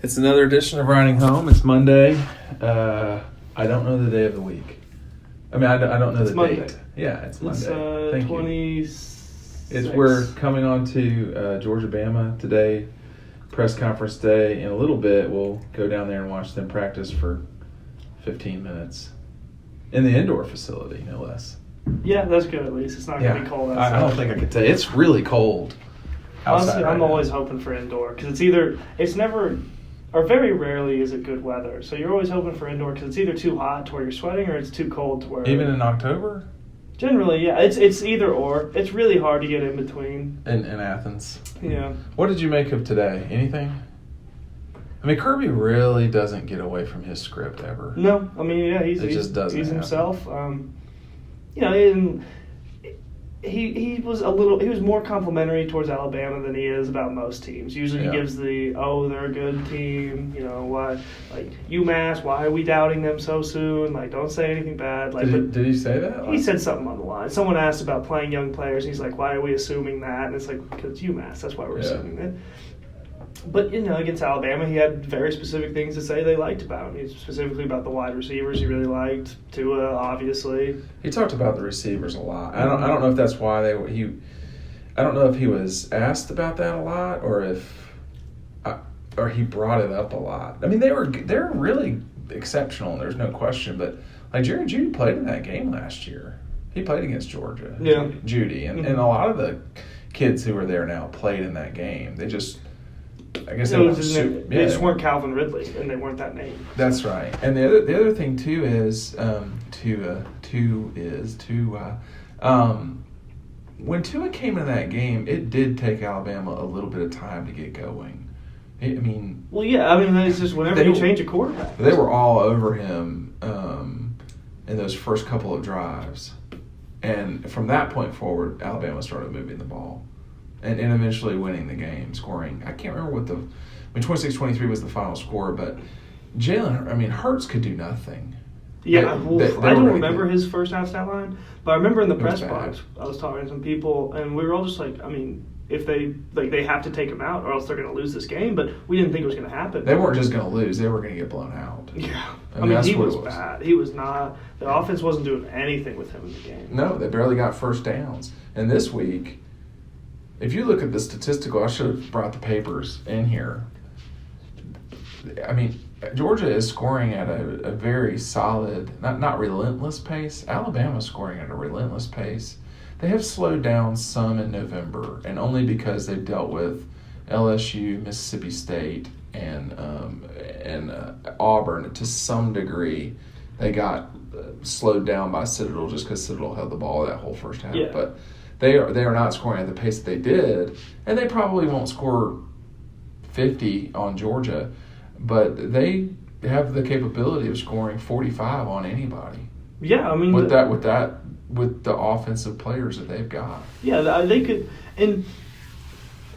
It's another edition of Riding Home. It's Monday. I don't know the day of the week. I mean, I don't know the date. Yeah, it's Monday. It's Thank you. 26. We're coming on to Georgia, Bama today, press conference day. In a little bit, we'll go down there and watch them practice for 15 minutes in the indoor facility, no less. Yeah, that's good at least. It's not going to be cold outside. I don't think I could tell you. It's really cold outside. Honestly, I'm always hoping for indoor because it's never, or very rarely is it good weather. So you're always hoping for indoor because it's either too hot to where you're sweating or it's too cold to where. Even in October? Generally, yeah. It's either or. It's really hard to get in between. In Athens. Yeah. What did you make of today? Anything? I mean, Kirby really doesn't get away from his script ever. No, I mean, yeah, he's himself. And he was more complimentary towards Alabama than he is about most teams. Usually he gives they're a good team, why, like, UMass, why are we doubting them so soon? Like, don't say anything bad. Like, did he say that? He said something on the line. Someone asked about playing young players, and he's like, why are we assuming that? And it's like, because it's UMass, that's why we're assuming that. But, against Alabama, he had very specific things to say they liked about him. Specifically about the wide receivers he really liked. Tua, obviously. He talked about the receivers a lot. I don't know if that's why I don't know if he was asked about that a lot or he brought it up a lot. I mean, they're really exceptional, and there's no question. But like Jerry Jeudy played in that game last year. He played against Georgia. Yeah, Jeudy, and a lot of the kids who are there now played in that game. They just. I guess they just weren't Calvin Ridley, and they weren't that name. That's right. And the other thing too is when Tua came into that game, it did take Alabama a little bit of time to get going. It's just whenever you change a quarterback. They were all over him in those first couple of drives, and from that point forward, Alabama started moving the ball. And eventually winning the game, scoring. I can't remember 26-23 was the final score, but Hurts could do nothing. Yeah, I don't remember his first half stat line, but I remember in the press box, I was talking to some people, and we were all just like, if they have to take him out, or else they're going to lose this game. But we didn't think it was going to happen. They weren't just going to lose; they were going to get blown out. Yeah, he was bad. He was not. The offense wasn't doing anything with him in the game. No, they barely got first downs. And this week. If you look at the statistical, I should have brought the papers in here. I mean, Georgia is scoring at a very solid, not relentless pace. Alabama's scoring at a relentless pace. They have slowed down some in November, and only because they've dealt with LSU, Mississippi State, and Auburn to some degree. They got slowed down by Citadel just because Citadel held the ball that whole first half. Yeah. But they are not scoring at the pace that they did, and they probably won't score 50 on Georgia, but they have the capability of scoring 45 on anybody. Yeah, with the offensive players that they've got. Yeah, they could, and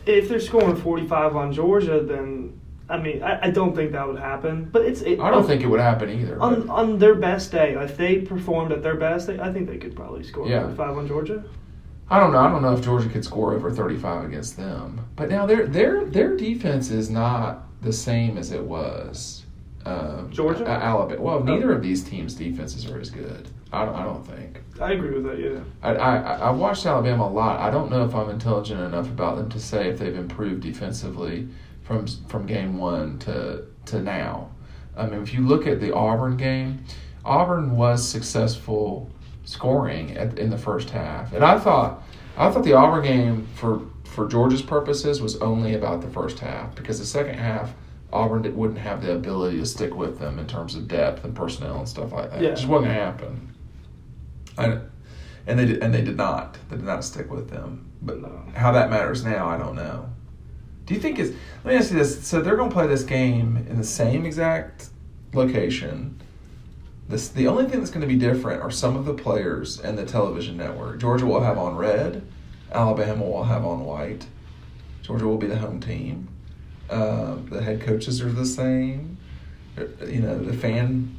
if they're scoring 45 on Georgia, then I don't think that would happen. But I don't think it would happen either. On their best day, if they performed at their best, I think they could probably score 45 on Georgia. I don't know if Georgia could score over 35 against them. But now their defense is not the same as it was. Georgia? Alabama. Well, neither of these teams' defenses are as good. I don't think. I agree with that, yeah. I watched Alabama a lot. I don't know if I'm intelligent enough about them to say if they've improved defensively from game one to now. If you look at the Auburn game, Auburn was successful scoring in the first half, and I thought the Auburn game for Georgia's purposes was only about the first half, because the second half Auburn wouldn't have the ability to stick with them in terms of depth and personnel and stuff like that. Yeah. It just wasn't going to happen. And they did not. They did not stick with them. But how that matters now, I don't know. Do you think let me ask you this. So they're going to play this game in the same exact location. The only thing that's going to be different are some of the players and the television network. Georgia will have on red. Alabama will have on white. Georgia will be the home team. The head coaches are the same. The fan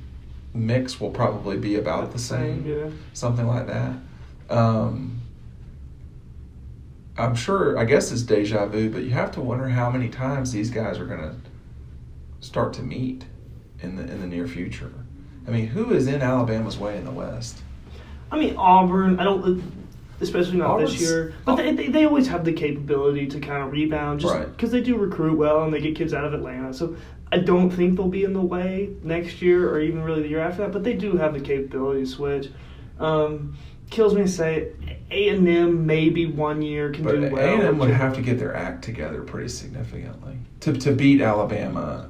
mix will probably be about the same. Yeah. Something like that. I'm sure, I guess it's deja vu, but you have to wonder how many times these guys are going to start to meet in the near future. I mean, who is in Alabama's way in the West? I mean, Auburn. I don't, especially not Auburn's, this year. But they always have the capability to kind of rebound, just because they do recruit well and they get kids out of Atlanta. So I don't think they'll be in the way next year or even really the year after that. But they do have the capability to switch. Kills me to say A&M maybe 1 year can do well. A&M would have to get their act together pretty significantly to beat Alabama.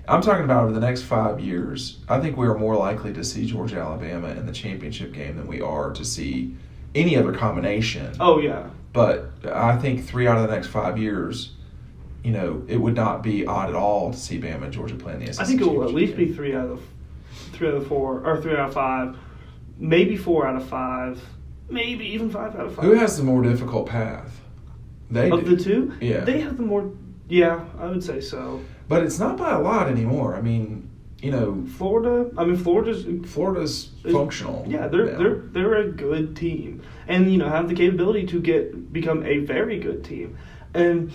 I'm talking about over the next 5 years. I think we are more likely to see Georgia Alabama in the championship game than we are to see any other combination. Oh yeah. But I think 3 out of the next 5 years, it would not be odd at all to see Bama and Georgia play in the SEC. I think it will at least be 3 out of 4 or 3 out of 5. Maybe 4 out of 5, maybe even 5 out of 5. Who has the more difficult path? They of do. The two? Yeah. They have the more. Yeah, I would say so. But it's not by a lot anymore. I mean, Florida. I mean, Florida's functional. Yeah, they're a good team, and have the capability to become a very good team, and.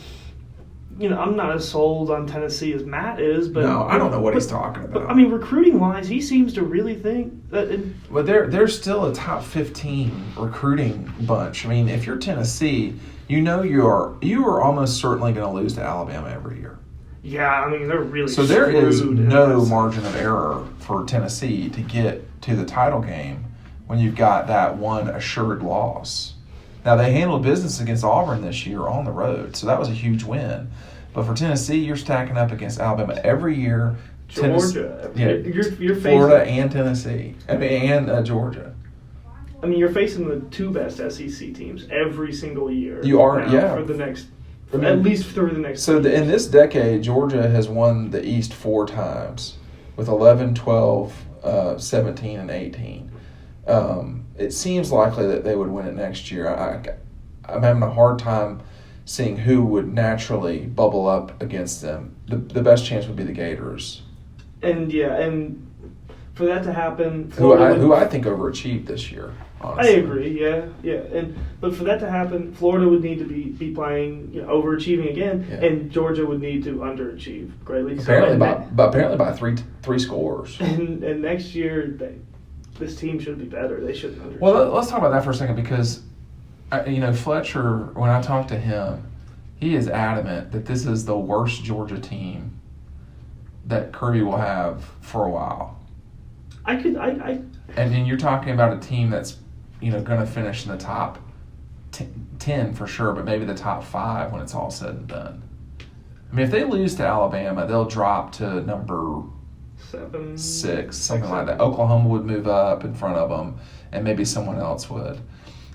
I'm not as sold on Tennessee as Matt is, but no, I don't know what he's talking about. But, I mean, recruiting wise, he seems to really think that. But they're still a top 15 recruiting bunch. I mean, if you're Tennessee, you are almost certainly going to lose to Alabama every year. Yeah, I mean they're really. So there is no margin of error for Tennessee to get to the title game when you've got that one assured loss. Now, they handled business against Auburn this year on the road, so that was a huge win. But for Tennessee, you're stacking up against Alabama every year. Georgia. You're Florida and Tennessee. And Georgia. I mean, you're facing the 2 best SEC teams every single year. You are, yeah. For the next, at least through the next. So in this decade, Georgia has won the East 4 times with 11, 12, 17, and 18. It seems likely that they would win it next year. I'm having a hard time seeing who would naturally bubble up against them. The best chance would be the Gators. And for that to happen, who I think overachieved this year. Honestly. I agree. Yeah. But for that to happen, Florida would need to be playing overachieving again, and Georgia would need to underachieve greatly. Apparently by three scores. And next year this team should be better. They shouldn't underachieve. Well, let's talk about that for a second because, Fletcher, when I talked to him, he is adamant that this is the worst Georgia team that Kirby will have for a while. And then you're talking about a team that's, going to finish in the top 10 for sure, but maybe the top 5 when it's all said and done. I mean, if they lose to Alabama, they'll drop to number 7, 6, something like that. Oklahoma would move up in front of them, and maybe someone else would.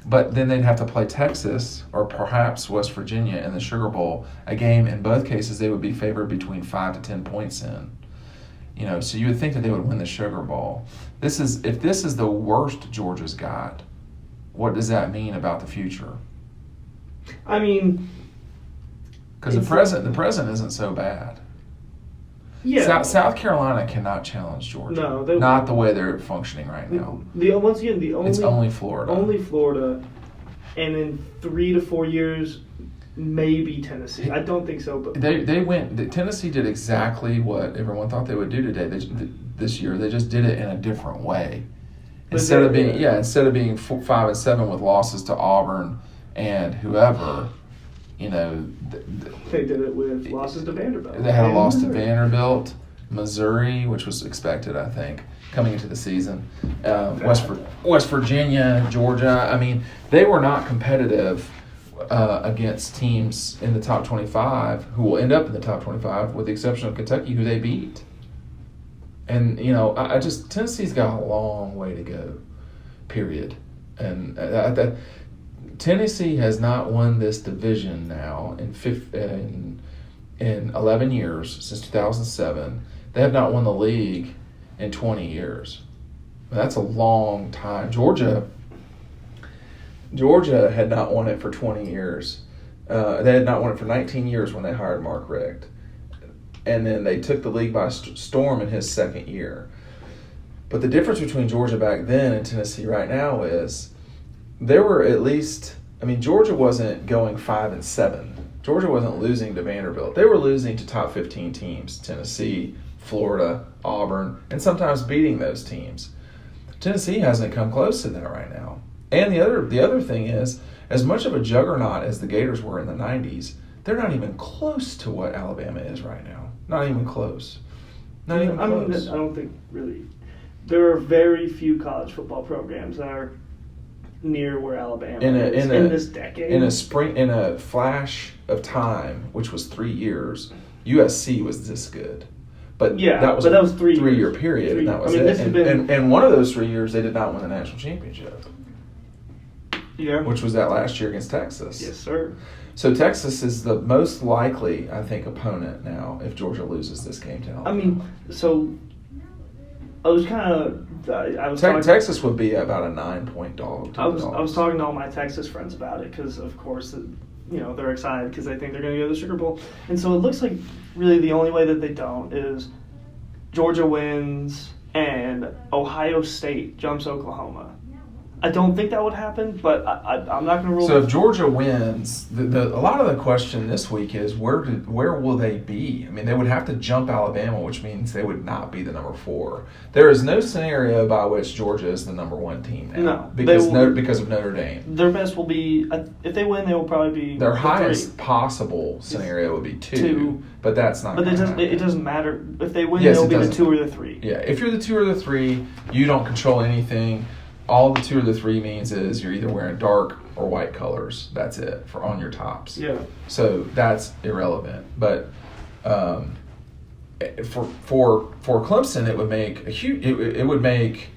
But then they'd have to play Texas or perhaps West Virginia in the Sugar Bowl, a game in both cases they would be favored between 5 to 10 points in. So you would think that they would win the Sugar Bowl. If this is the worst Georgia's got, what does that mean about the future? I mean, because the present isn't so bad. Yeah. South Carolina cannot challenge Georgia. No, not the way they're functioning right now. It's only Florida. Only Florida, and in 3 to 4 years, maybe Tennessee. I don't think so, but they went. Tennessee did exactly what everyone thought they would do today. This year, they just did it in a different way. Instead of being 5 and 7 with losses to Auburn and whoever. They did it with losses to Vanderbilt. They had a loss to Vanderbilt, Missouri, which was expected, I think, coming into the season. West Virginia, Georgia. I mean, they were not competitive against teams in the top 25 who will end up in the top 25, with the exception of Kentucky, who they beat. And Tennessee's got a long way to go. Period. And Tennessee has not won this division now in 11 years, since 2007. They have not won the league in 20 years. That's a long time. Georgia had not won it for 20 years. They had not won it for 19 years when they hired Marc. And then they took the league by storm in his second year. But the difference between Georgia back then and Tennessee right now is there were at least, Georgia wasn't going 5 and 7. Georgia wasn't losing to Vanderbilt. They were losing to top 15 teams, Tennessee, Florida, Auburn, and sometimes beating those teams. Tennessee hasn't come close to that right now. And the other thing is, as much of a juggernaut as the Gators were in the 90s, they're not even close to what Alabama is right now. Not even close. Not even close. I don't think really. There are very few college football programs that are near where Alabama is in this decade. In a flash of time, which was 3 years, USC was this good. But that was 3 year period, and that was it. And one of those 3 years, they did not win the national championship. Yeah. Which was that last year against Texas. Yes, sir. So Texas is the most likely, I think, opponent now if Georgia loses this game to Alabama. I mean, so I was kind of... Texas would be about a 9-point dog. I was talking to all my Texas friends about it because, of course, they're excited because they think they're going to go to the Sugar Bowl. And so it looks like really the only way that they don't is Georgia wins and Ohio State jumps Oklahoma. I don't think that would happen, but I'm not going to rule. So if Georgia wins, a lot of the question this week is where will they be? I mean, they would have to jump Alabama, which means they would not be the number 4. There is no scenario by which Georgia is the number 1 team now. No, because of Notre Dame. Their best will be, if they win, they will probably be their highest 3. Possible scenario would be 2, but that's not. But it doesn't matter if they win. They'll be the 2 or the 3. Yeah, if you're the 2 or the 3, you don't control anything. All the 2 or the 3 means is you're either wearing dark or white colors. That's it on your tops. Yeah. So that's irrelevant. But for Clemson, it would make a huge. It would make.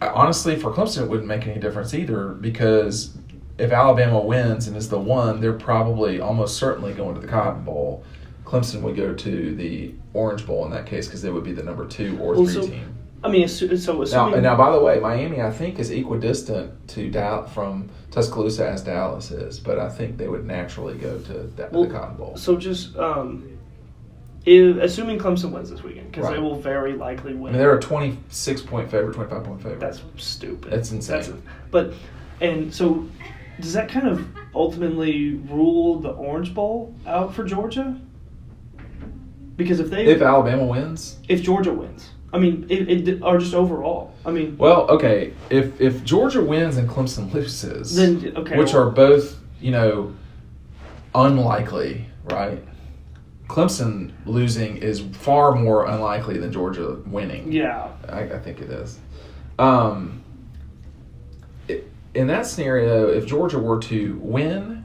Honestly, for Clemson, it wouldn't make any difference either because if Alabama wins and is the 1, they're probably almost certainly going to the Cotton Bowl. Clemson would go to the Orange Bowl in that case because they would be the number 2 or 3 team. I mean, so assuming... Now, by the way, Miami, I think, is equidistant from Tuscaloosa as Dallas is, but I think they would naturally go to the Cotton Bowl. So just assuming Clemson wins this weekend, because they will very likely win. I mean, they're a 26-point favorite, 25-point favorite. That's stupid. That's insane. So does that kind of ultimately rule the Orange Bowl out for Georgia? Because if Alabama wins? If Georgia wins. I mean, or just overall. I mean, well, okay. If Georgia wins and Clemson loses, then which are both unlikely, right? Clemson losing is far more unlikely than Georgia winning. Yeah, I think it is. In that scenario, if Georgia were to win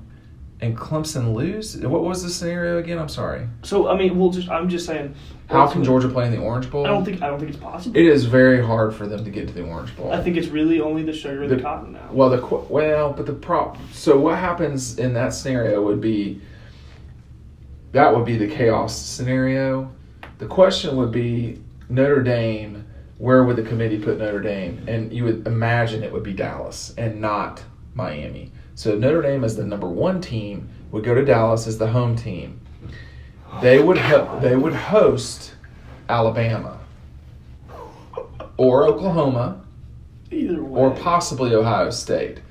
and Clemson lose, what was the scenario again? I'm sorry. So I mean, I'm just saying. How can Georgia play in the Orange Bowl? I don't think it's possible. It is very hard for them to get to the Orange Bowl. I think it's really only the sugar and the cotton now. So what happens in that scenario would be the chaos scenario. The question would be Notre Dame. Where would the committee put Notre Dame? And you would imagine it would be Dallas and not Miami. So Notre Dame as the number 1 team would go to Dallas as the home team. They would host Alabama or Oklahoma, either way, or possibly Ohio State.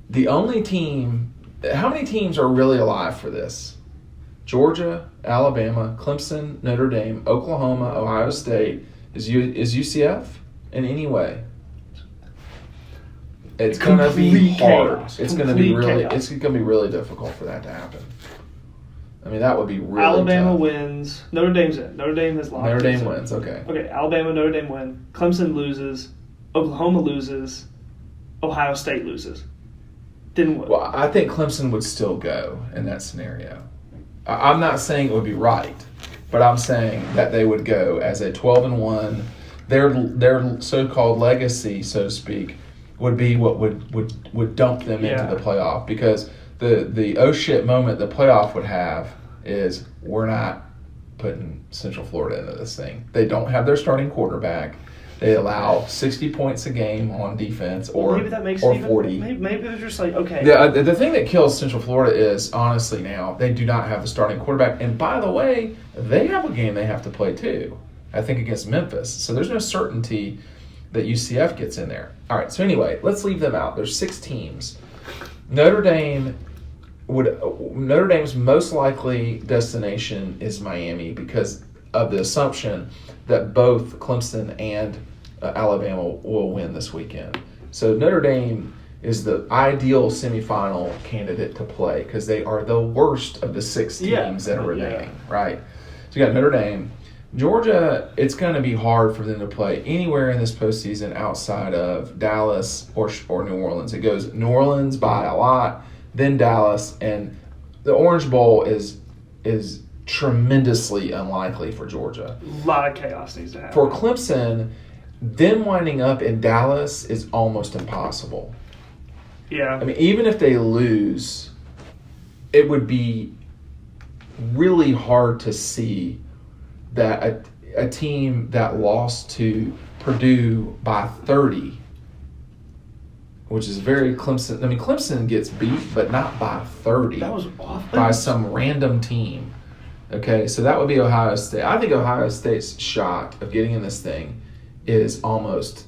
The only team. How many teams are really alive for this? Georgia, Alabama, Clemson, Notre Dame, Oklahoma, Ohio State. Is UCF in any way? It's going to be hard. It's going to be really difficult for that to happen. I mean, that would be really Alabama tough. Wins. Notre Dame's in. Notre Dame has lost. Notre Dame wins, okay. Okay, Alabama, Notre Dame win. Clemson loses. Oklahoma loses. Ohio State loses. Didn't win. Well, I think Clemson would still go in that scenario. I'm not saying it would be right, but I'm saying that they would go as a 12-1. Their so-called legacy, so to speak, would be what would dump them into the playoff, because the oh shit moment the playoff would have is we're not putting Central Florida into this thing. They don't have their starting quarterback. They allow 60 points a game on defense, or maybe that makes 40. Maybe they're just like, okay. The thing that kills Central Florida is, honestly, now they do not have the starting quarterback. And by the way, they have a game they have to play too, I think, against Memphis. So there's no certainty that UCF gets in there. All right, so anyway, let's leave them out. There's 6 teams. Notre Dame Notre Dame's most likely destination is Miami because of the assumption that both Clemson and Alabama will win this weekend. So Notre Dame is the ideal semifinal candidate to play because they are the worst of the 6 teams that are remaining, right? So you got Notre Dame. Georgia, it's going to be hard for them to play anywhere in this postseason outside of Dallas or New Orleans. It goes New Orleans by a lot, then Dallas, and the Orange Bowl is tremendously unlikely for Georgia. A lot of chaos needs to happen. For Clemson, them winding up in Dallas is almost impossible. Yeah. I mean, even if they lose, it would be really hard to see that a team that lost to Purdue by 30, which is very Clemson. I mean, Clemson gets beat, but not by 30. That was awful. By some random team. Okay, so that would be Ohio State. I think Ohio State's shot of getting in this thing is almost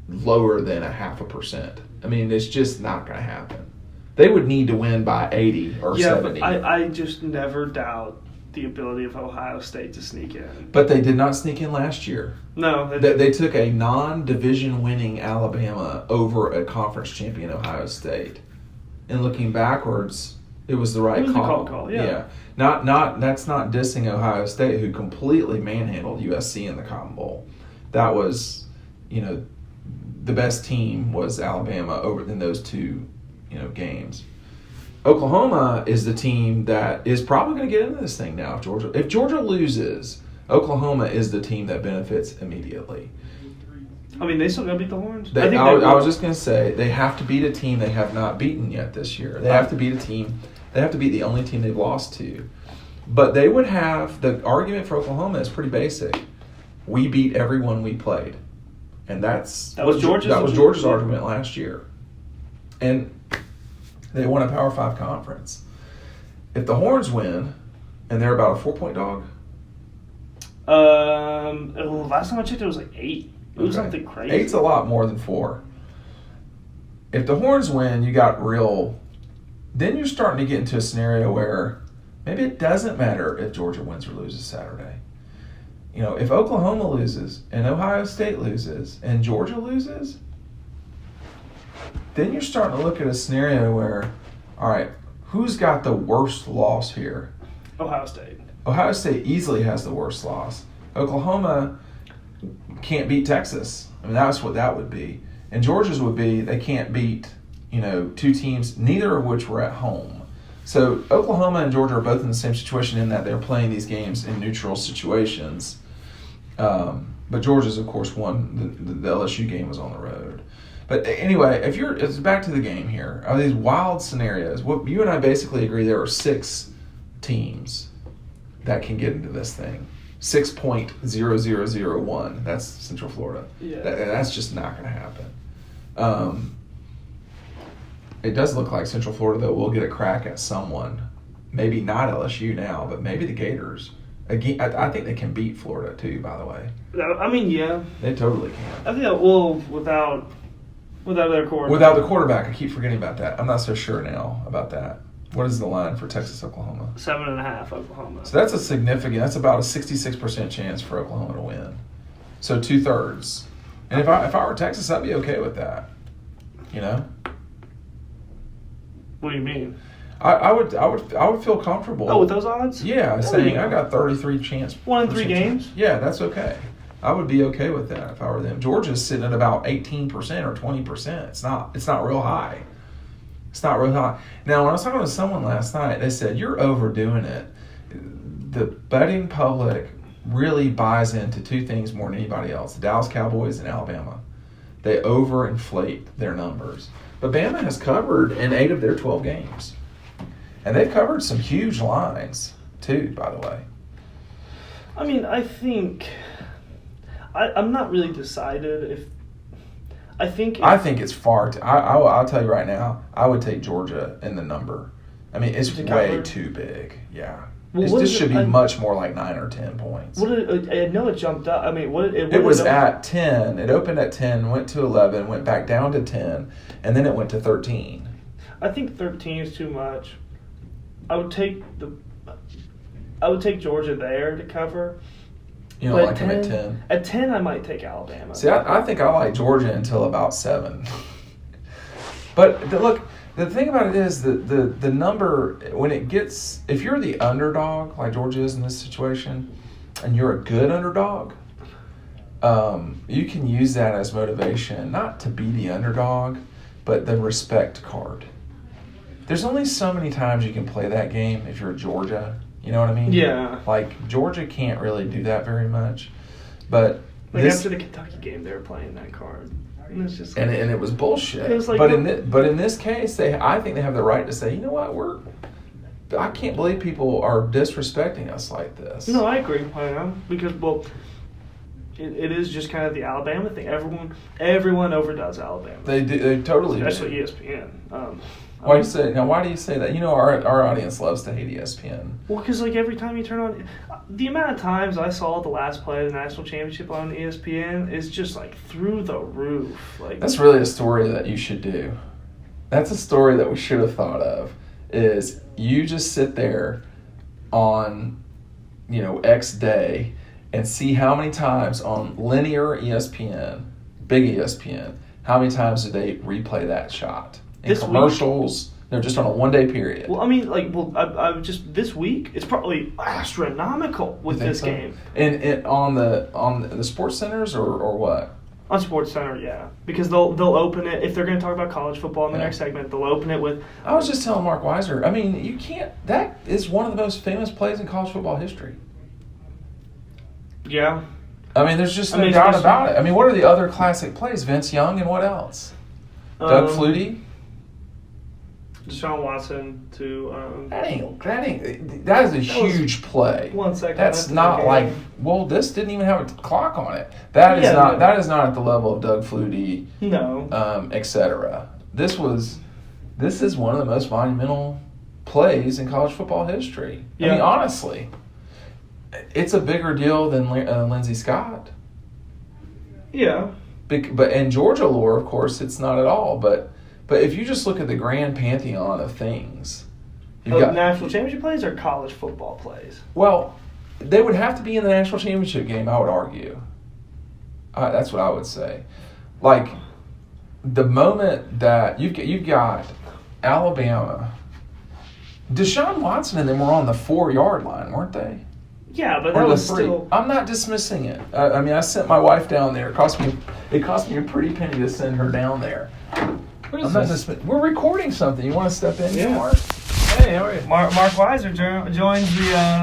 lower than 0.5%. I mean, it's just not going to happen. They would need to win by 80 or 70. But I just never doubt the ability of Ohio State to sneak in. But they did not sneak in last year. No. They took a non-division winning Alabama over a conference champion Ohio State. And looking backwards, it was the right call. Yeah. That's not dissing Ohio State, who completely manhandled USC in the Cotton Bowl. That was, the best team was Alabama over in those 2, games. Oklahoma is the team that is probably going to get into this thing now. If Georgia loses, Oklahoma is the team that benefits immediately. I mean, they still got to beat the Horns. I was just going to say they have to beat a team they have not beaten yet this year. They have to beat a team. They have to beat the only team they've lost to. But they would have the argument for Oklahoma is pretty basic. We beat everyone we played, and that was Georgia's argument last year, and they won a Power 5 conference. If the Horns win, and they're about a 4-point dog. Last time I checked, it was like 8. It was something crazy. 8's a lot more than 4. If the Horns win, you got real. Then you're starting to get into a scenario where maybe it doesn't matter if Georgia wins or loses Saturday. If Oklahoma loses and Ohio State loses and Georgia loses, then you're starting to look at a scenario where, all right, who's got the worst loss here? Ohio State. Ohio State easily has the worst loss. Oklahoma can't beat Texas. I mean, that's what that would be. And Georgia's would be they can't beat, 2 teams, neither of which were at home. So Oklahoma and Georgia are both in the same situation in that they're playing these games in neutral situations. But Georgia's, of course, won. The LSU game was on the road. But anyway, it's back to the game here. Are these wild scenarios? What you and I basically agree there are 6 teams that can get into this thing. 6.0001. That's Central Florida. Yeah. That's just not going to happen. It does look like Central Florida, though, will get a crack at someone. Maybe not LSU now, but maybe the Gators. Again, I think they can beat Florida, too, by the way. I mean, yeah. They totally can. I think, without their quarterback. Without the quarterback, I keep forgetting about that. I'm not so sure now about that. What is the line for Texas, Oklahoma? 7.5, Oklahoma. So that's that's about a 66% chance for Oklahoma to win. So 2/3. And if I were Texas, I'd be okay with that. What do you mean? I would feel comfortable. Oh, with those odds? Yeah, saying I got 33 chance. 1 in 3 games? Yeah, that's okay. I would be okay with that if I were them. Georgia's sitting at about 18% or 20%. It's not real high. It's not real high. Now, when I was talking to someone last night, they said, you're overdoing it. The betting public really buys into 2 things more than anybody else, the Dallas Cowboys and Alabama. They overinflate their numbers. But Bama has covered in 8 of their 12 games. And they've covered some huge lines, too, by the way. I mean, I think... I'm not really decided if... I think it's far... I'll tell you right now, I would take Georgia in the number. I mean, it's way too big. Yeah. Well, this should be much more like 9 or 10 points. I know it jumped up. I mean, it was at 10. It opened at 10, went to 11, went back down to 10, and then it went to 13. I think 13 is too much. I would take Georgia there to cover. You don't like them at 10? At 10, I might take Alabama. See, I think I like Georgia until about 7. But look, the thing about it is the number, when it gets, if you're the underdog, like Georgia is in this situation, and you're a good underdog, you can use that as motivation, not to be the underdog, but the respect card. There's only so many times you can play that game if you're Georgia. You know what I mean? Yeah. Like, Georgia can't really do that very much. But after the Kentucky game, they were playing that card. And it's just and it was bullshit. It was like, but in this case, I think they have the right to say, you know what, I can't believe people are disrespecting us like this. No, I agree. I am, because it is just kind of the Alabama thing. Everyone overdoes Alabama. They do. They totally especially do. ESPN. Why do you say that? You know, our audience loves to hate ESPN. Well, because like every time you turn on, the amount of times I saw the last play of the national championship on ESPN is just like through the roof. Like, that's really a story that you should do. That's a story that we should have thought of. Is you just sit there on, X day and see how many times on linear ESPN, big ESPN, how many times do they replay that shot? In this commercials, they're just on a 1 day period. Well, I mean, I just this week it's probably astronomical with this game. And on the sports centers or what? On Sports Center, yeah, because they'll open it if they're going to talk about college football in the next segment. They'll open it with. I was just telling Marc Weiszer. I mean, you can't. That is one of the most famous plays in college football history. Yeah. I mean, there's just no doubt about it. I mean, what are the other classic plays? Vince Young and what else? Doug Flutie. Deshaun Watson to. That is a huge play. 1 second. That's not like. Well, this didn't even have a clock on it. That is not at the level of Doug Flutie. No. Etc. This is one of the most monumental plays in college football history. Yeah. I mean, honestly, it's a bigger deal than Lindsey Scott. Yeah. But in Georgia lore, of course, it's not at all. But if you just look at the grand pantheon of things, you've got national championship plays or college football plays. Well, they would have to be in the national championship game, I would argue. That's what I would say. Like, the moment that you've got Alabama, Deshaun Watson and them were on the 4-yard line, weren't they? Yeah, but that was still. I'm not dismissing it. I mean, I sent my wife down there. It cost me a pretty penny to send her down there. What is this? We're recording something. You want to step in, Marc? Hey, how are you? Marc Weiszer joins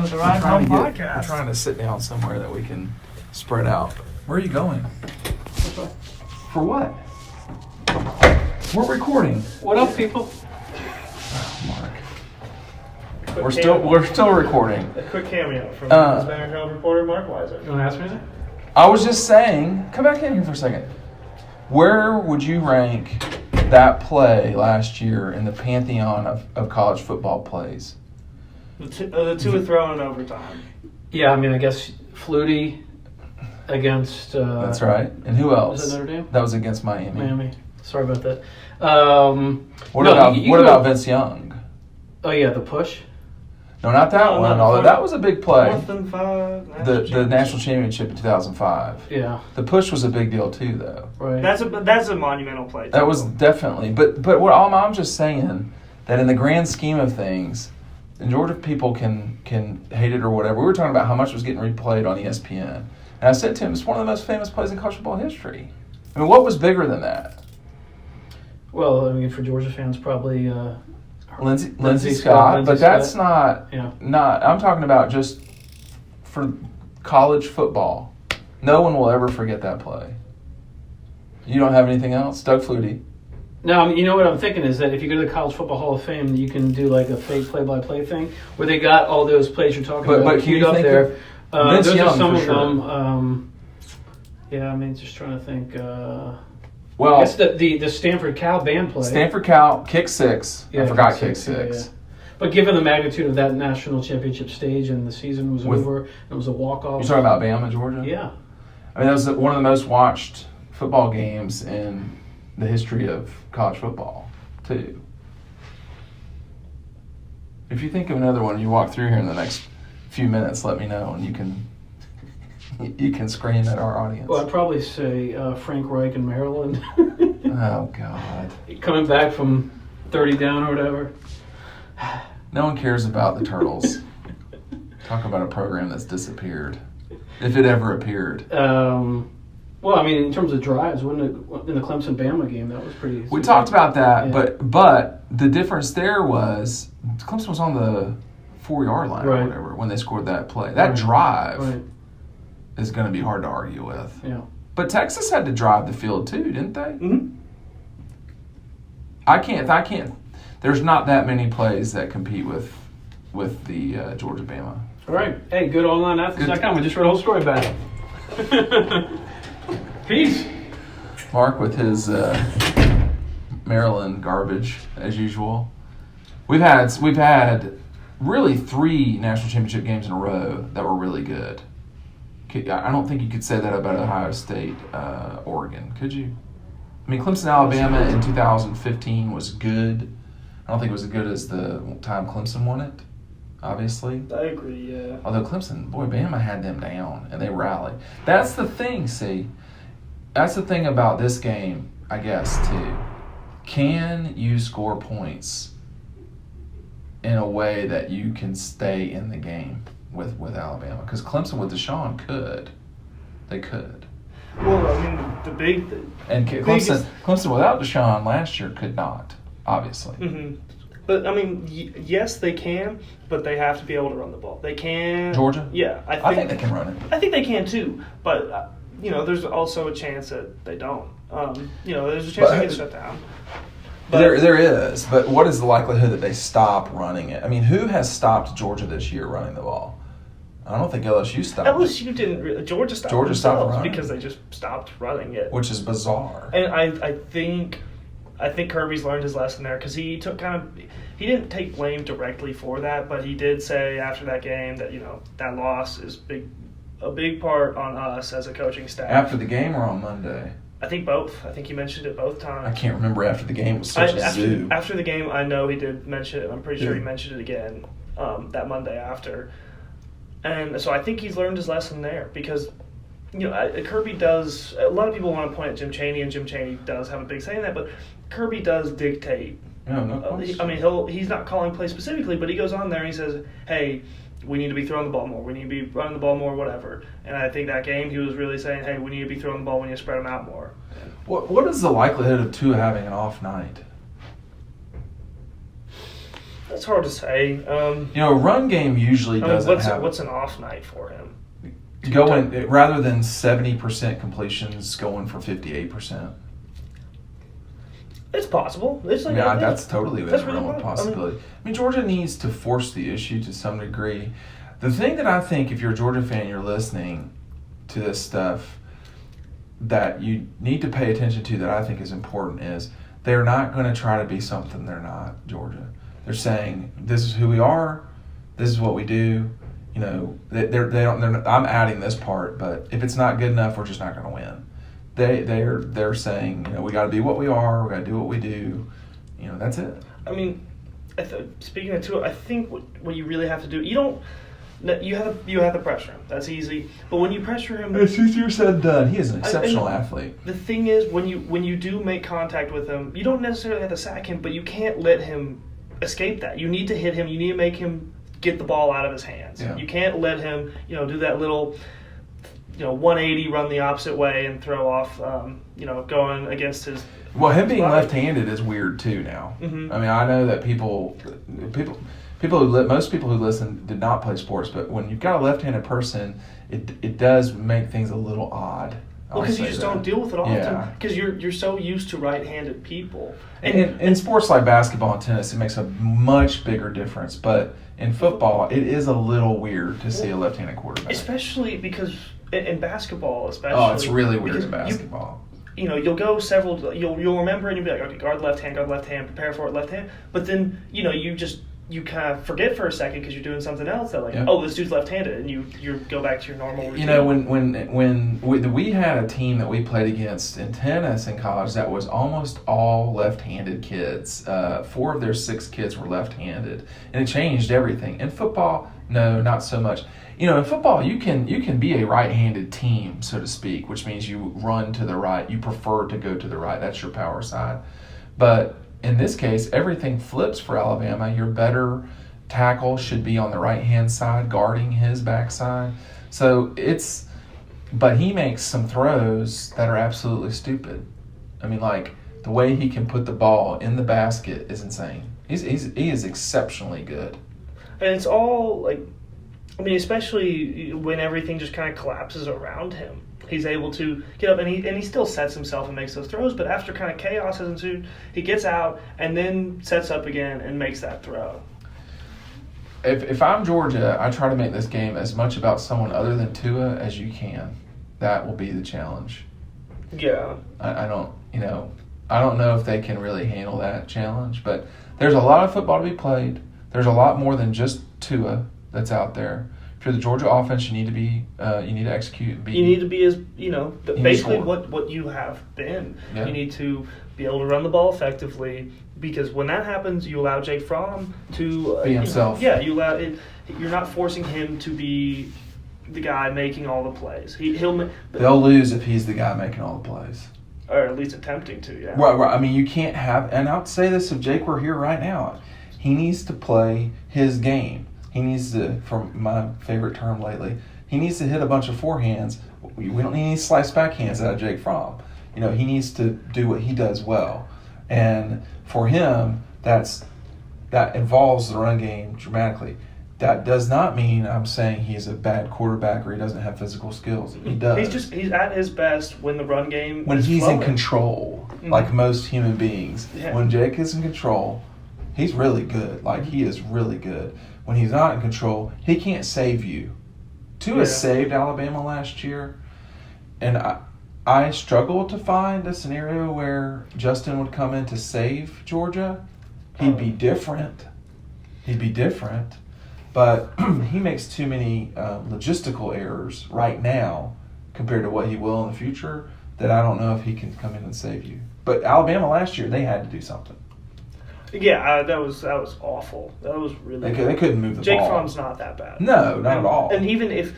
the Ride Home podcast. I'm trying to sit down somewhere that we can spread out. Where are you going? For what? We're recording. What up, people? Oh, Marc. We're still recording. A quick cameo from Banner-Herald reporter Marc Weiszer. You want to ask me that? I was just saying, come back in here for a second. Where would you rank that play last year in the pantheon of college football plays? The two were thrown in overtime. Yeah, I mean, I guess Flutie against... That's right. And who else? Was it Notre Dame? That was against Miami. Sorry about that. What about Vince Young? Oh, yeah, the push? No, not that one. Although that was a big play. 4th and 5. The national championship in 2005. Yeah. The push was a big deal too, though. Right. That's a monumental play. That was definitely. But what I'm just saying that in the grand scheme of things, and Georgia people can hate it or whatever. We were talking about how much was getting replayed on ESPN, and I said to him, it's one of the most famous plays in college football history. I mean, what was bigger than that? Well, I mean, for Georgia fans, probably. Lindsey Scott, but that's not. I'm talking about just for college football. No one will ever forget that play. You don't have anything else, Doug Flutie? No, I mean, you know what I'm thinking is that if you go to the College Football Hall of Fame, you can do like a fake play-by-play thing where they got all those plays you're talking about queued up there. Vince those Young, are some for of sure. them. Yeah, I mean, just trying to think. Well, I guess the Stanford Cal band play. Stanford Cal, kick 6. Yeah, I forgot kick 6. Yeah. But given the magnitude of that national championship stage and the season was over, it was a walk-off. You're talking about Bama, Georgia? Yeah. I mean, that was one of the most watched football games in the history of college football, too. If you think of another one, you walk through here in the next few minutes, let me know, and you can scream at our audience. Well, I'd probably say Frank Reich in Maryland. Oh, God. Coming back from 30 down or whatever. No one cares about the Turtles. Talk about a program that's disappeared. If it ever appeared. Well, I mean, in terms of drives, in the Clemson-Bama game, that was pretty... We talked about that, yeah. but the difference there was Clemson was on the 4-yard line or whatever when they scored that play. That drive is going to be hard to argue with. Yeah. But Texas had to drive the field too, didn't they? Mm-hmm. I can't. There's not that many plays that compete with the Georgia-Bama. All right. Hey, good online Athens.com. We just read a whole story about it. Peace. Marc with his Maryland garbage as usual. We've had really 3 national championship games in a row that were really good. I don't think you could say that about Ohio State, Oregon, could you? I mean, Clemson, Alabama in 2015 was good. I don't think it was as good as the time Clemson won it, obviously. I agree, yeah. Although Clemson, boy, Bama had them down, and they rallied. That's the thing, see. That's the thing about this game, I guess, too. Can you score points in a way that you can stay in the game with Alabama? Because Clemson with Deshaun could. They could. Well, I mean, the big thing. And Clemson without Deshaun last year could not, obviously. Mm-hmm. But, I mean, yes, they can, but they have to be able to run the ball. They can. Georgia? Yeah. I think they can run it. I think they can, too. But, there's also a chance that they don't. There's a chance they get shut down. But there is. But what is the likelihood that they stop running it? I mean, who has stopped Georgia this year running the ball? I don't think LSU stopped LSU didn't really. Georgia stopped running because they just stopped running it. Which is bizarre. And I think Kirby's learned his lesson there because he he didn't take blame directly for that, but he did say after that game that that loss is a big part on us as a coaching staff. After the game or on Monday? I think both. I think he mentioned it both times. I can't remember after the game. It was such a zoo. After the game, I know he did mention it. I'm pretty sure he mentioned it again that Monday after. And so I think he's learned his lesson there because, Kirby does. A lot of people want to point at Jim Chaney, and Jim Chaney does have a big say in that, but Kirby does dictate. Yeah, no question. I mean, he's not calling plays specifically, but he goes on there and he says, hey, we need to be throwing the ball more. We need to be running the ball more, whatever. And I think that game he was really saying, hey, we need to be throwing the ball when you spread them out more. What is the likelihood of Tua having an off night? That's hard to say. A run game usually doesn't have... What's an off night for him? Rather than 70% completions, going for 58%. It's possible. That's totally a real possibility. I mean, Georgia needs to force the issue to some degree. The thing that I think, if you're a Georgia fan, you're listening to this stuff, that you need to pay attention to that I think is important is they're not going to try to be something they're not, Georgia. They're saying, this is who we are, this is what we do. I'm adding this part, but if it's not good enough, we're just not going to win. They're saying, we got to be what we are, we got to do what we do. That's it. I mean, speaking of Tua, I think what you really have to do, you have to pressure him. That's easy. But when you pressure him, it's easier said than done. He is an exceptional athlete. The thing is, when you do make contact with him, you don't necessarily have to sack him, but you can't let him escape that. You need to hit him. You need to make him get the ball out of his hands. Yeah. You can't let him, do that little, 180 run the opposite way and throw off, going against his. Well, him being left-handed is weird too now. Mm-hmm. I mean, I know that most people who listen did not play sports, but when you've got a left-handed person, it does make things a little odd. Well, because you just don't deal with it often. Because you're so used to right-handed people. And in sports like basketball and tennis, it makes a much bigger difference. But in football, it is a little weird to see a left-handed quarterback. Especially because in basketball, Oh, it's really weird in basketball. You'll go several. You'll remember and you'll be like, okay, guard left hand, prepare for it, left hand. But then you you kind of forget for a second because you're doing something else that this dude's left-handed, and you go back to your normal routine. You know, when we had a team that we played against in tennis in college that was almost all left-handed kids. 4 of their 6 kids were left-handed, and it changed everything. In football, no, not so much. You know, in football, you can be a right-handed team, so to speak, which means you run to the right. You prefer to go to the right. That's your power side. But in this case, everything flips for Alabama. Your better tackle should be on the right-hand side, guarding his backside. But he makes some throws that are absolutely stupid. I mean, like, the way he can put the ball in the basket is insane. He is exceptionally good. And it's all, especially when everything just kind of collapses around him. He's able to get up, and he still sets himself and makes those throws, but after kind of chaos has ensued, he gets out and then sets up again and makes that throw. If I'm Georgia, I try to make this game as much about someone other than Tua as you can. That will be the challenge. Yeah. I don't know if they can really handle that challenge, but there's a lot of football to be played. There's a lot more than just Tua that's out there. For the Georgia offense, you need to execute. You need to be basically what you have been. Yeah. You need to be able to run the ball effectively, because when that happens, you allow Jake Fromm to be himself. You're not forcing him to be the guy making all the plays. They'll lose if he's the guy making all the plays, or at least attempting to. Yeah. Right. I mean, you can't have. And I would say this if Jake were here right now, he needs to play his game. He needs to, for my favorite term lately, he needs to hit a bunch of forehands. We don't need any slice backhands out of Jake Fromm. You know, he needs to do what he does well. And for him, that involves the run game dramatically. That does not mean I'm saying he's a bad quarterback or he doesn't have physical skills. He does. He's at his best when the run game when is he's flowing. In control, like most human beings. Yeah. When Jake is in control, he's really good. Like, he is really good. When he's not in control, he can't save you. Tua saved Alabama last year, and I struggle to find a scenario where Justin would come in to save Georgia. He'd be different. But he makes too many logistical errors right now compared to what he will in the future that I don't know if he can come in and save you. But Alabama last year, they had to do something. Yeah, that was awful. That was really. They couldn't move the ball. Jake ball. Fromm's not that bad. No, not at all. And even if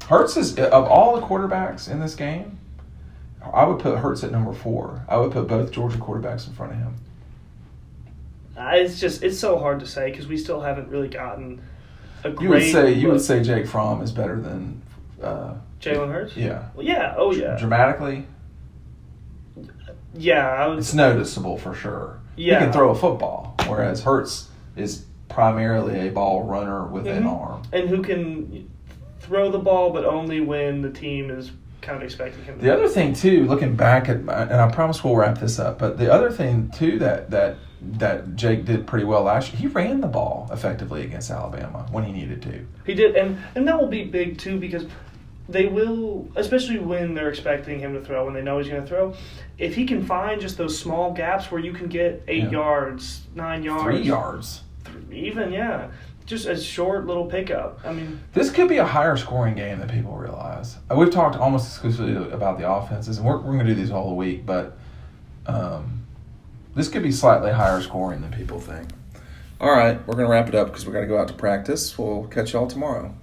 Hurts is, of all the quarterbacks in this game, I would put Hurts at number 4. I would put both Georgia quarterbacks in front of him. It's so hard to say because we still haven't really gotten a great. You would say Jake Fromm is better than Jalen Hurts? Yeah. Well, yeah. Oh, yeah. Dramatically. Yeah, it's noticeable for sure. Yeah. He can throw a football, whereas Hurts is primarily a ball runner with an arm. And who can throw the ball, but only when the team is kind of expecting him to. The other thing, too, looking back at, and I promise we'll wrap this up, but the other thing, too, that Jake did pretty well last year, he ran the ball effectively against Alabama when he needed to. He did, and that will be big, too, because they will, especially when they're expecting him to throw, when they know he's going to throw, if he can find just those small gaps where you can get 8 yards, 9 yards. 3 yards. Even, yeah. Just a short little pickup. I mean, this could be a higher scoring game than people realize. We've talked almost exclusively about the offenses, and we're going to do these all the week, but this could be slightly higher scoring than people think. All right, we're going to wrap it up because we've got to go out to practice. We'll catch y'all tomorrow.